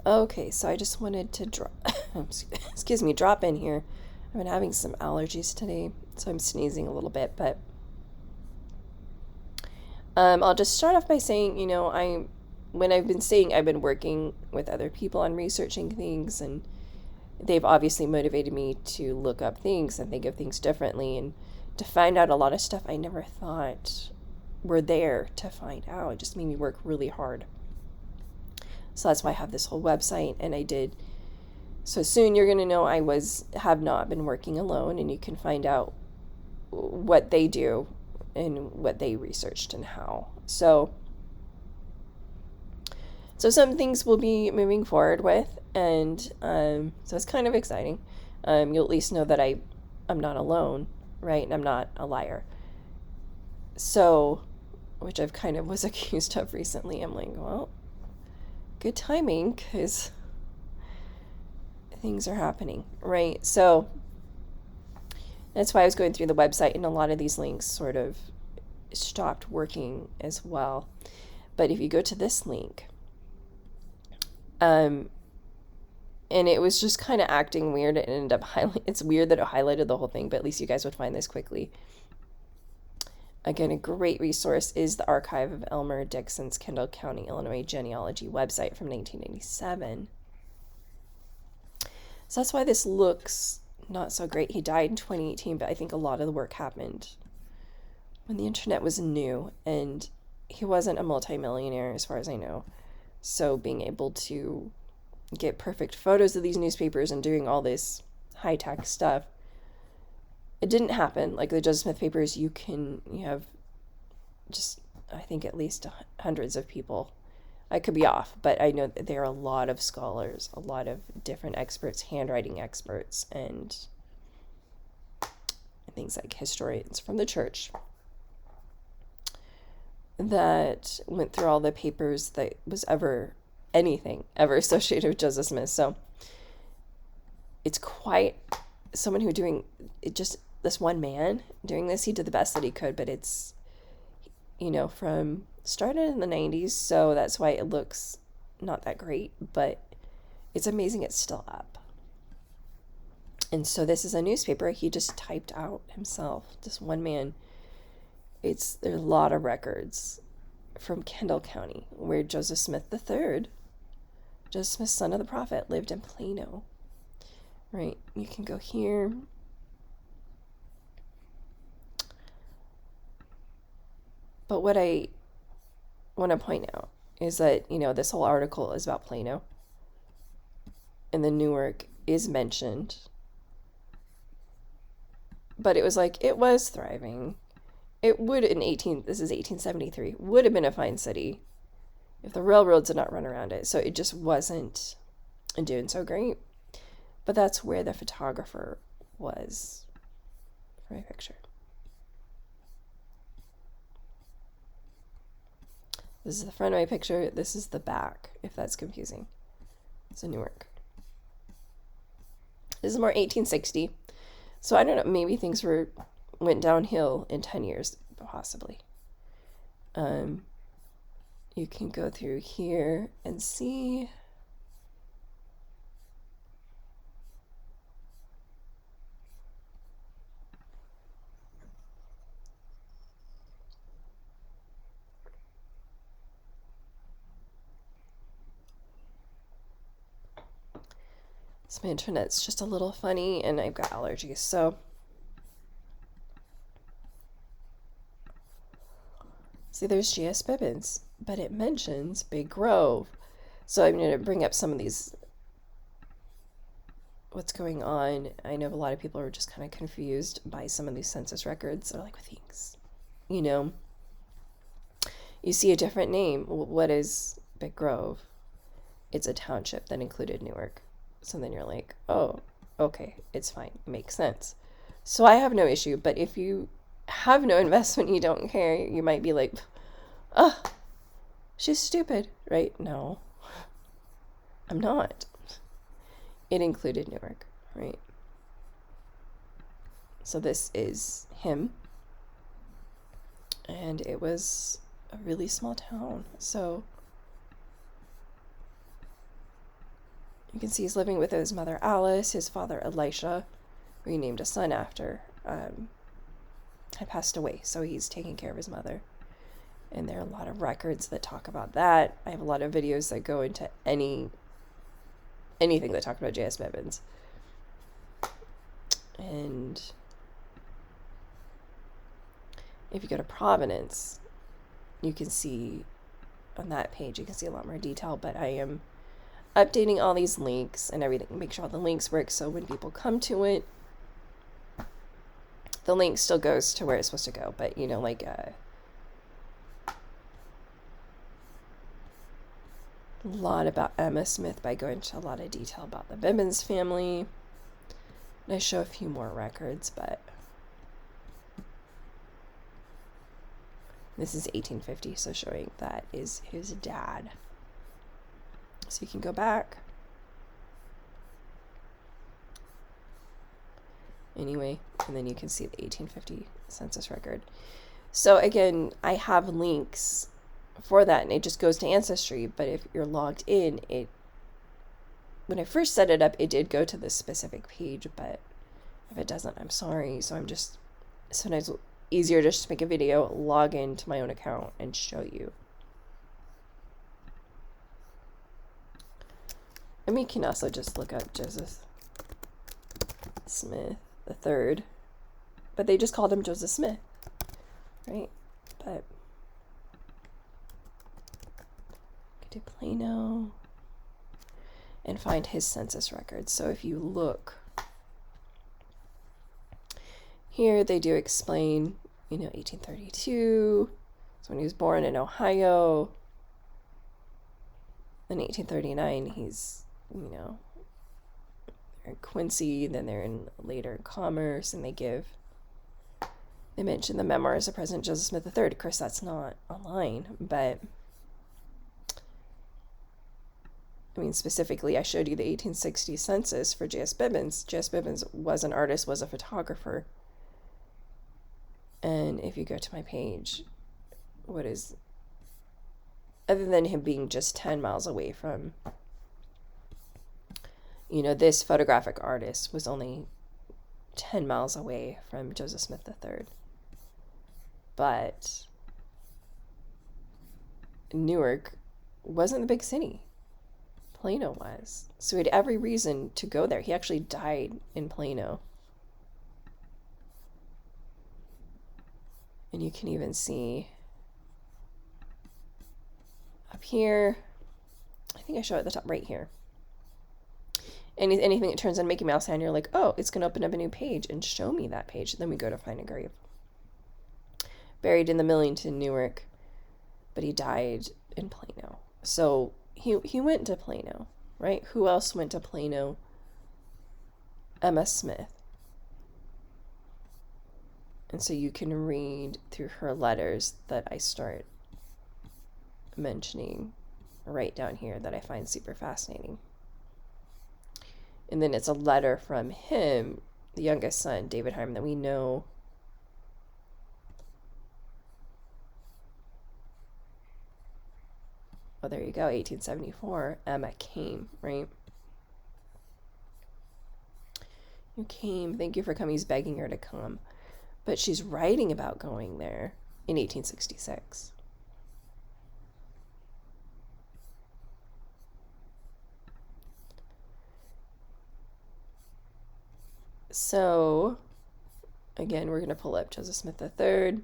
Okay, so I just wanted to drop, drop in here. I've been having some allergies today, so I'm sneezing a little bit, but I'll just start off by saying, when I've been saying I've been working with other people on researching things, and they've obviously motivated me to look up things and think of things differently and to find out a lot of stuff I never thought were there to find out. It just made me work really hard. So that's why I have this whole website, and I did. So soon you're going to know I have not been working alone, and you can find out what they do and what they researched and how. So some things we'll be moving forward with, and so it's kind of exciting. You'll at least know that I'm not alone, right? And I'm not a liar. So, which I've kind of was accused of recently. I'm like, well, good timing, because things are happening, right? So that's why I was going through the website, and a lot of these links sort of stopped working as well. But if you go to this link, and it was just kind of acting weird. It ended up it's weird that it highlighted the whole thing, but at least you guys would find this quickly. Again, a great resource is the Archive of Elmer Dixon's Kendall County, Illinois genealogy website from 1987. So that's why this looks not so great. He died in 2018, but I think a lot of the work happened when the internet was new, and he wasn't a multimillionaire as far as I know. So being able to get perfect photos of these newspapers and doing all this high-tech stuff, it didn't happen. Like the Joseph Smith papers, you have just, I think, at least hundreds of people. I could be off, but I know that there are a lot of scholars, a lot of different experts, handwriting experts, and things like historians from the church that went through all the papers that was anything ever associated with Joseph Smith. So it's quite someone who doing it, just this one man doing this. He did the best that he could, but it's, from started in the 90s. So that's why it looks not that great, but it's amazing. It's still up. And so this is a newspaper he just typed out himself, just one man. There's a lot of records from Kendall County where Joseph Smith III, Joseph Smith, son of the prophet, lived in Plano. Right, you can go here. But what I want to point out is that, this whole article is about Plano. And the Newark is mentioned. But it was like, it was thriving. It would, this is 1873, would have been a fine city if the railroads did not run around it. So it just wasn't doing so great. But that's where the photographer was for my picture. This is the front of my picture. This is the back, if that's confusing. It's in Newark. This is more 1860. So I don't know, maybe things went downhill in 10 years, possibly. You can go through here and see. So my internet's just a little funny, and I've got allergies, so. See, there's G.S. Bibbins, but it mentions Big Grove. So I'm going to bring up some of these, what's going on. I know a lot of people are just kind of confused by some of these census records. They're like, things, you see a different name. What is Big Grove? It's a township that included Newark. So then you're like, oh, okay, it's fine. It makes sense. So I have no issue, but if you have no investment, you don't care, you might be like, oh, she's stupid, right? No, I'm not. It included Newark, right? So this is him, and it was a really small town. So You can see he's living with his mother Alice, his father Elisha, who he named a son after, had passed away, so he's taking care of his mother. And there are a lot of records that talk about that. I have a lot of videos that go into anything that talk about J.S. Bibbins. And if you go to Providence, you can see on that page, you can see a lot more detail, but I am updating all these links and everything, make sure all the links work, so when people come to it, the link still goes to where it's supposed to go. But like a lot about Emma Smith by going into a lot of detail about the Bibbins family. And I show a few more records, but this is 1850, so showing that is his dad. So you can go back. Anyway, and then you can see the 1850 census record. So again, I have links for that, and it just goes to Ancestry, but if you're logged in, when I first set it up, it did go to this specific page, but if it doesn't, I'm sorry. So I'm just, sometimes easier just to make a video, log into my own account, and show you. And we can also just look up Joseph Smith the third, but they just called him Joseph Smith, right? But go to Plano and find his census records. So if you look here, they do explain, 1832, so when he was born in Ohio. In 1839, he's, they're in Quincy, then they're later in Commerce, and they mention the memoirs of President Joseph Smith III. Of course, that's not online, but specifically, I showed you the 1860 census for J.S. Bibbins. J.S. Bibbins was an artist, was a photographer. And if you go to my page, other than him being just 10 miles away from, this photographic artist was only 10 miles away from Joseph Smith III. But Newark wasn't the big city. Plano was. So he had every reason to go there. He actually died in Plano. And you can even see up here, I think I show it at the top right here. Anything that turns on Mickey Mouse hand, you're like, oh, it's going to open up a new page and show me that page. Then we go to find a grave. Buried in the Millington, Newark, but he died in Plano. So he went to Plano, right? Who else went to Plano? Emma Smith. And so you can read through her letters that I start mentioning right down here that I find super fascinating. And then it's a letter from him, the youngest son, David Harmon, that we know oh, there you go, 1874, Emma came, right? You came, thank you for coming. He's begging her to come. But she's writing about going there in 1866. So, again, we're going to pull up Joseph Smith III.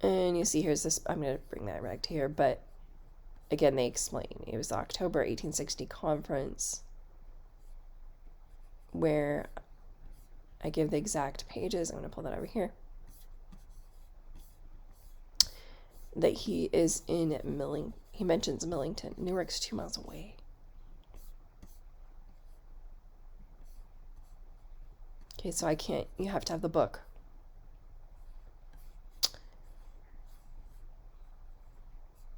And you see here's this, I'm going to bring that right here, but again, they explain. It was the October 1860 conference where I give the exact pages. I'm going to pull that over here. That he is in he mentions Millington. Newark's 2 miles away. Okay, so you have to have the book.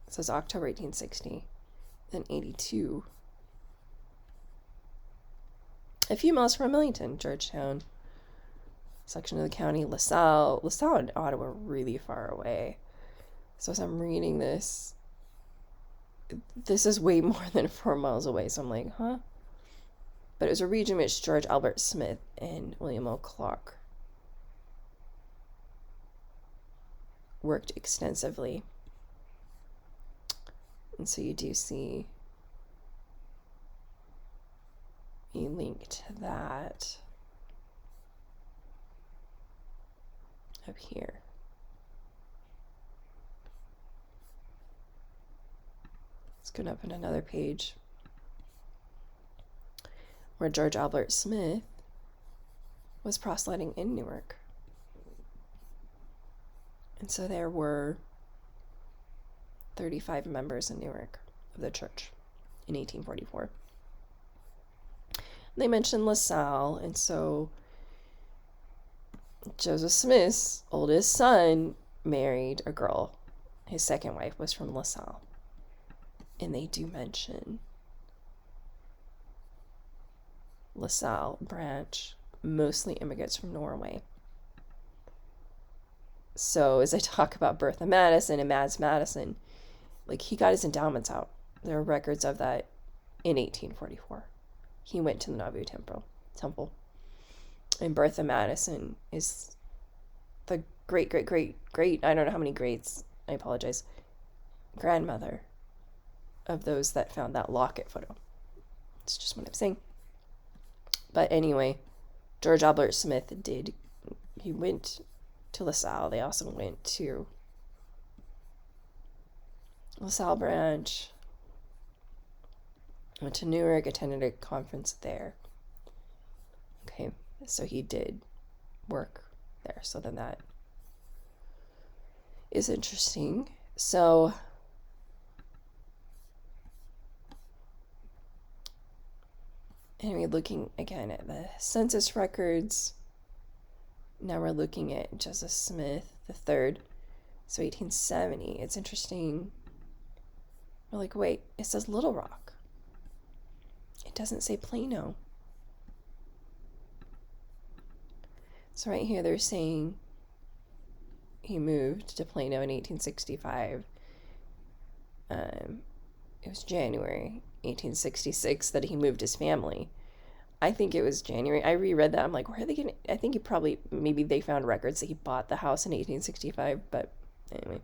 It says October 1860, then 82. A few miles from Millington, Georgetown, section of the county, LaSalle. LaSalle and Ottawa are really far away. So as I'm reading this, this is way more than 4 miles away. So I'm like, huh? But it was a region which George Albert Smith and William O. Clark worked extensively. And so you do see a link to that up here. Let's go up on another page where George Albert Smith was proselyting in Newark. And so there were 35 members in Newark of the church in 1844. They mentioned LaSalle, and so Joseph Smith's oldest son married a girl. His second wife was from LaSalle. And they do mention LaSalle branch, mostly immigrants from Norway. So as I talk about Bertha Madison and Mads Madison, like, he got his endowments out. There are records of that in 1844. He went to the Nauvoo Temple. And Bertha Madison is the great, I don't know how many greats, I apologize, grandmother of those that found that locket photo. It's just what I'm saying. But anyway, George Albert Smith he went to LaSalle. They also went to LaSalle branch, went to Newark, attended a conference there. Okay, so he did work there. So then that is interesting. So anyway, looking again at the census records, now we're looking at Joseph Smith III, so 1870. It's interesting. We're like, wait, it says Little Rock. It doesn't say Plano. So right here they're saying he moved to Plano in 1865. It was January 1866 that he moved his family. I think it was January. I reread that. I'm like, where are they getting? I think maybe they found records that he bought the house in 1865. But anyway,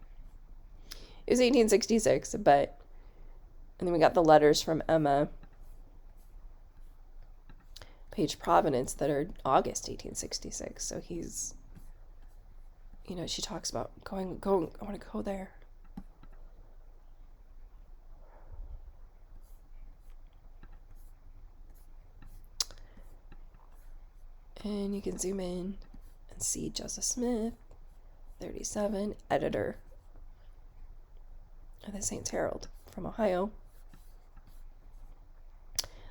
it was 1866. And then we got the letters from Emma Page Providence that are August 1866. So he's, she talks about going, I want to go there. And you can zoom in and see Joseph Smith, 37, editor of the Saints Herald from Ohio.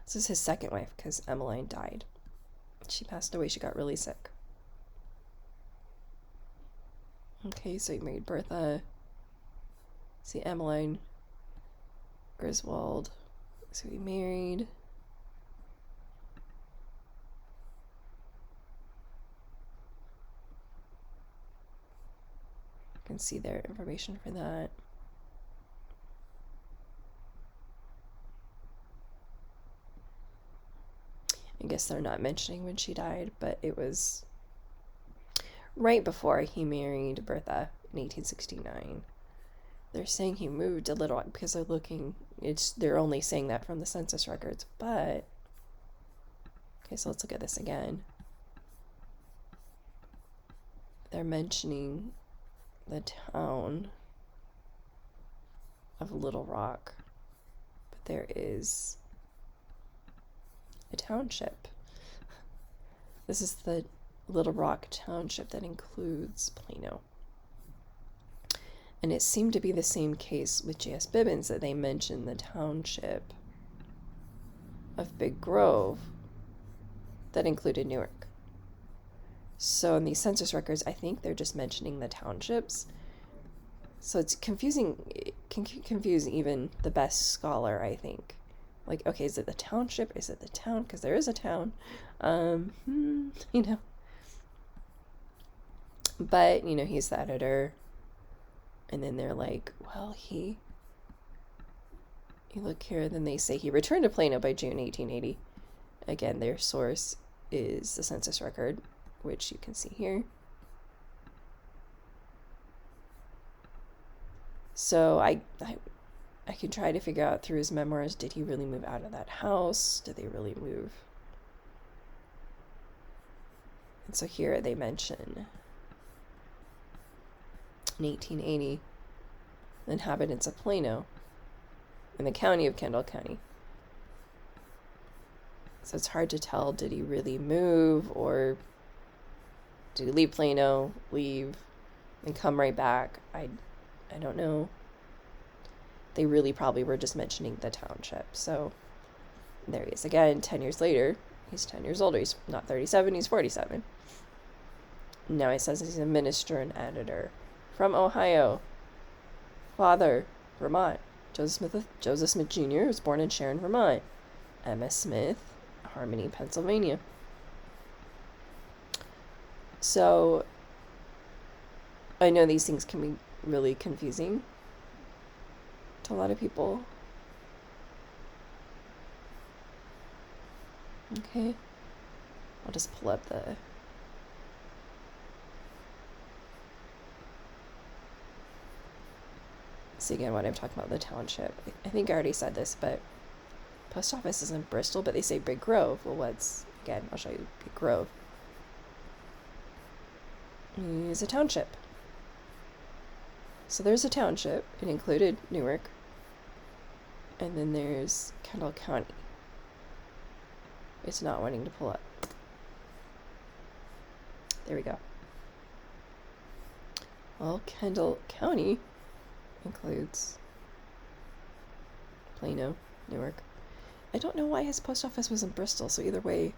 This is his second wife because Emmeline died. She passed away. She got really sick. Okay, so he married Bertha. See, Emmeline Griswold. So he married. You can see their information for that. I guess they're not mentioning when she died, but it was right before he married Bertha in 1869. They're saying he moved a little because they're only saying that from the census records, but okay, so let's look at this again. They're mentioning the town of Little Rock, but there is a township. This is the Little Rock Township that includes Plano. And it seemed to be the same case with J.S. Bibbins, that they mentioned the township of Big Grove that included Newark. So in these census records, I think they're just mentioning the townships. So it's confusing. It can confuse even the best scholar, I think. Like, okay, is it the township? Is it the town? Because there is a town. But, he's the editor. And then they're like, well, he You look here, then they say he returned to Plano by June 1880. Again, their source is the census record, which you can see here. So I can try to figure out through his memoirs, did he really move out of that house? Did they really move? And so here they mention in 1880, the inhabitants of Plano in the county of Kendall County. So it's hard to tell, did he really move, or did he leave Plano, leave, and come right back? I don't know. They really probably were just mentioning the township. So there he is again, 10 years later. He's 10 years older. He's not 37, he's 47. Now he says he's a minister and editor from Ohio. Father, Vermont. Joseph Smith Jr. was born in Sharon, Vermont. Emma Smith, Harmony, Pennsylvania. So I know these things can be really confusing to a lot of people. Okay. I'll just pull up the see again what I'm talking about, the township. I think I already said this, but post office is in Bristol, but they say Big Grove. Well, what's, again, I'll show you Big Grove. It's a township. So there's a township. It included Newark. And then there's Kendall County. It's not wanting to pull up. There we go. Well, Kendall County includes Plano, Newark. I don't know why his post office was in Bristol, so either way,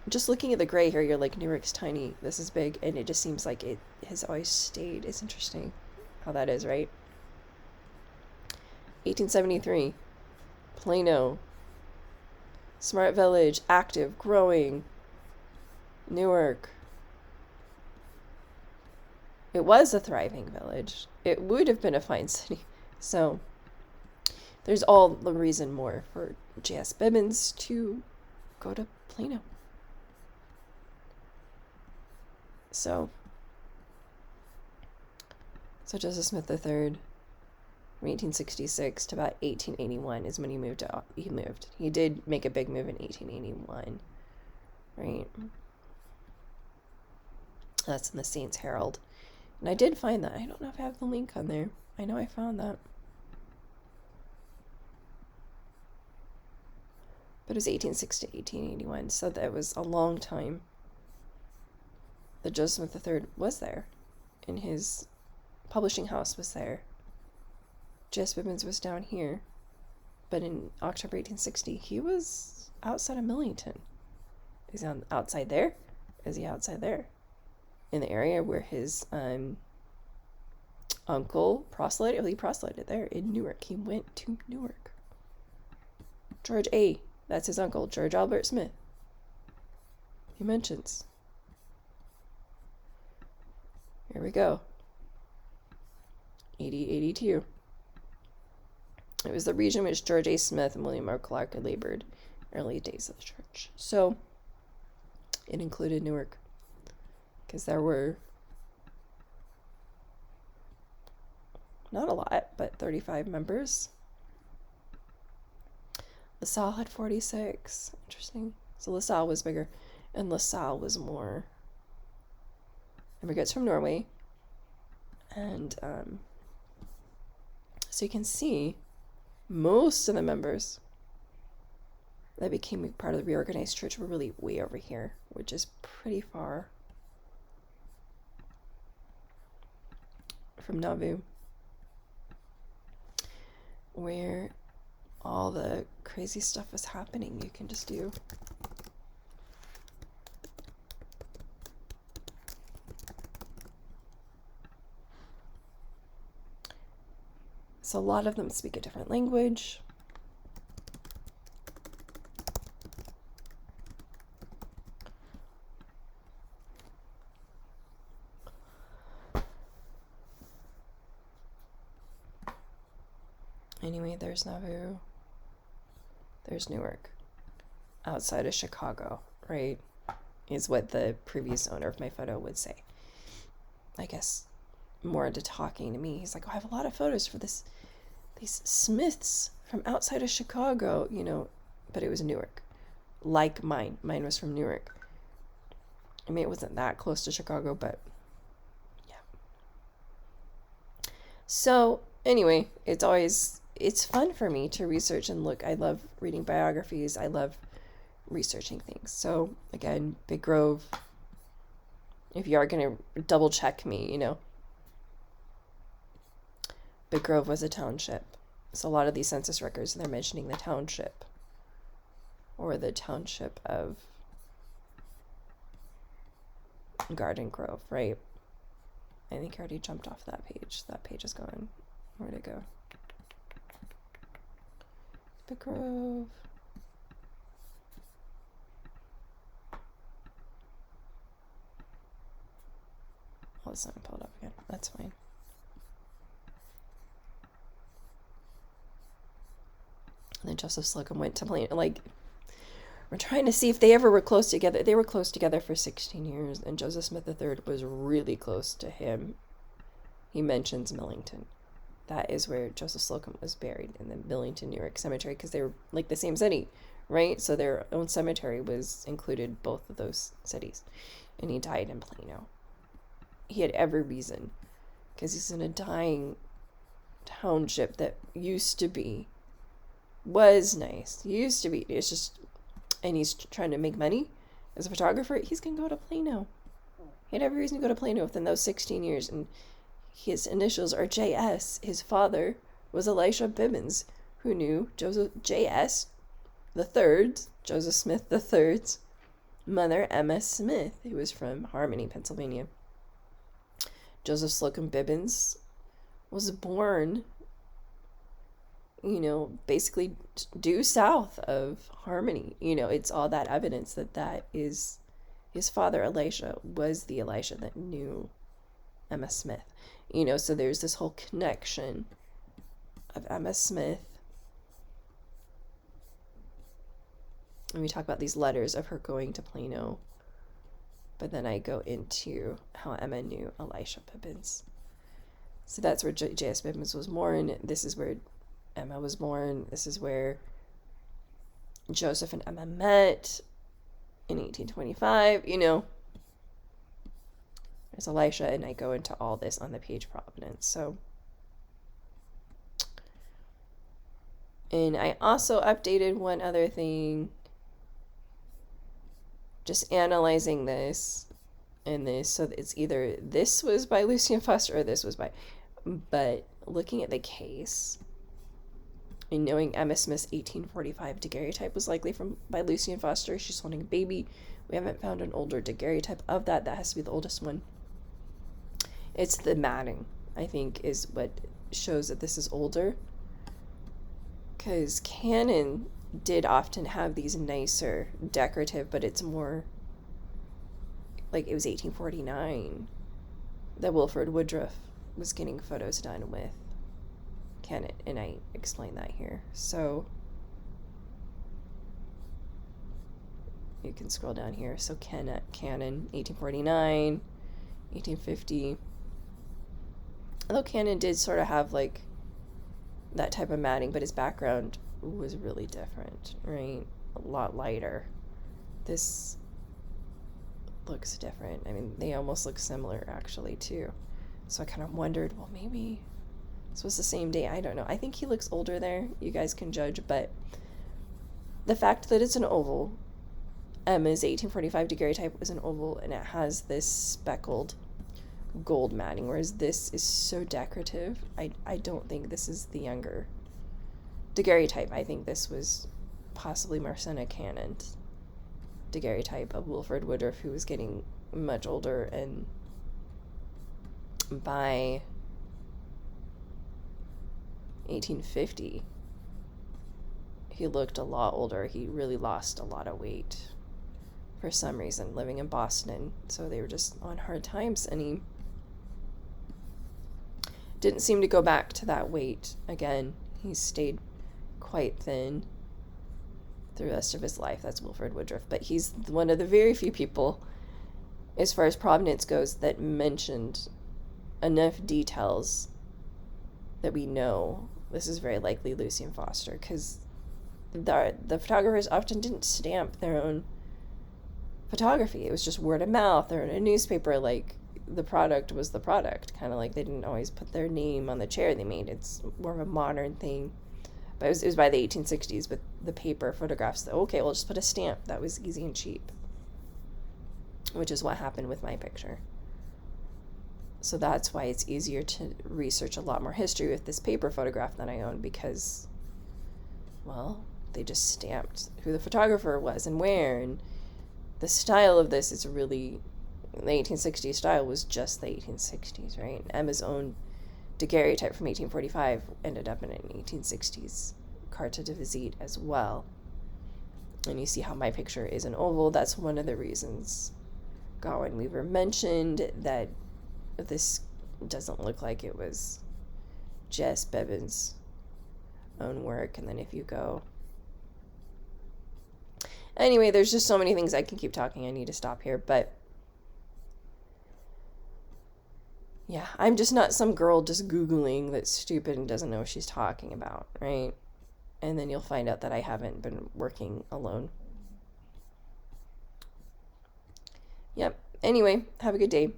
just looking at the gray here, you're like, Newark's tiny, this is big, and it just seems like it has always stayed. It's interesting how that is, right? 1873, Plano, smart village, active, growing. Newark, it was a thriving village. It would have been a fine city. So there's all the reason more for J.S. Bibbins to go to Plano. So Joseph Smith III, from 1866 to about 1881 is when he moved. He did make a big move in 1881, right? That's in the Saints Herald. And I did find that. I don't know if I have the link on there. I know I found that. But it was 1860 to 1881, so that was a long time that Joseph Smith III was there. And his publishing house was there. J.S. Bibbins was down here. But in October 1860, he was outside of Millington. Is he outside there? Is he outside there? In the area where his uncle proselyted. He proselyted there in Newark. He went to Newark. George A. That's his uncle, George Albert Smith. He mentions. Here we go. 8082. It was the region in which George A. Smith and William R. Clark had labored early days of the church. So it included Newark, because there were not a lot, but 35 members. LaSalle had 46. Interesting. So LaSalle was bigger, and LaSalle was more immigrants from Norway. And so you can see most of the members that became part of the reorganized church were really way over here, which is pretty far from Nauvoo, where all the crazy stuff was happening. You can just do so a lot of them speak a different language. Anyway, there's Nauvoo. There's Newark. Outside of Chicago, right? Is what the previous owner of my photo would say. I guess more into talking to me. He's like, oh, I have a lot of photos for these Smiths from outside of Chicago, but it was Newark. Like mine. Mine was from Newark. I mean, it wasn't that close to Chicago, but yeah. So anyway, it's fun for me to research and look. I love reading biographies. I love researching things. So again, Big Grove, if you are going to double check me, Big Grove was a township. So a lot of these census records, they're mentioning the township or the township of Garden Grove, right? I think I already jumped off that page. That page is gone. Where'd it go? Big Grove. Oh, it's not pulled up again. That's fine. And then Joseph Slocum went to Plano. Like, we're trying to see if they ever were close together. They were close together for 16 years, and Joseph Smith III was really close to him. He mentions Millington. That is where Joseph Slocum was buried, in the Millington, New York cemetery, because they were like the same city, right? So their own cemetery included both of those cities, and he died in Plano. He had every reason, because he's in a dying township that was nice. It's just, and he's trying to make money as a photographer. He's going to go to Plano. He had every reason to go to Plano within those 16 years, and his initials are J.S. His father was Elisha Bibbins, who knew Joseph J.S. III, Joseph Smith III's mother, Emma Smith, who was from Harmony, Pennsylvania. Joseph Slocum Bibbins was born, basically due south of Harmony. It's all that evidence that is his father, Elisha, was the Elisha that knew Emma Smith. So there's this whole connection of Emma Smith. And we talk about these letters of her going to Plano. But then I go into how Emma knew Elisha Bibbins. So that's where J.S. Bibbins was born. This is where Emma was born. This is where Joseph and Emma met in 1825. There's Elisha, and I go into all this on the page Providence. So, and I also updated one other thing. Just analyzing this and this, so it's either this was by Lucien Foster or this was by, but looking at the case and knowing Emma Smith's 1845 daguerreotype was likely by Lucien Foster. She's holding a baby. We haven't found an older daguerreotype of that. That has to be the oldest one. It's the matting, I think, is what shows that this is older, because Canon did often have these nicer decorative, but it's more like it was 1849 that Wilford Woodruff was getting photos done with Canon, and I explain that here. So you can scroll down here. So Canon 1849, 1850. Although Canon did sort of have like that type of matting, but his background was really different, right? A lot lighter. This looks different. I mean, they almost look similar actually too. So I kind of wondered, well, maybe this was the same day. I don't know. I think he looks older there. You guys can judge, but the fact that it's an oval, Emma's 1845 daguerreotype was an oval, and it has this speckled gold matting, whereas this is so decorative. I don't think this is the younger daguerreotype. I think this was possibly Marcena Cannon's daguerreotype of Wilford Woodruff, who was getting much older, and by 1850 he looked a lot older. He really lost a lot of weight for some reason, living in Boston, so they were just on hard times, and he didn't seem to go back to that weight again. He's stayed quite thin through the rest of his life. That's Wilford Woodruff. But he's one of the very few people, as far as provenance goes, that mentioned enough details that we know this is very likely Lucien Foster, because the photographers often didn't stamp their own photography. It was just word of mouth or in a newspaper, like the product was the product. Kind of like they didn't always put their name on the chair they made. It's more of a modern thing. But it was by the 1860s with the paper photographs that, okay, we'll just put a stamp. That was easy and cheap, which is what happened with my picture. So that's why it's easier to research a lot more history with this paper photograph than I own, because, well, they just stamped who the photographer was and where, and the style of this is really, the 1860s style was just the 1860s, right? Emma's own daguerreotype from 1845 ended up in an 1860s carte de visite as well. And you see how my picture is an oval. That's one of the reasons Gawain Weaver mentioned that this doesn't look like it was Jess Bevan's own work. And then if you go... Anyway, there's just so many things I can keep talking. I need to stop here, but yeah, I'm just not some girl just Googling that's stupid and doesn't know what she's talking about, right? And then you'll find out that I haven't been working alone. Yep. Anyway, have a good day.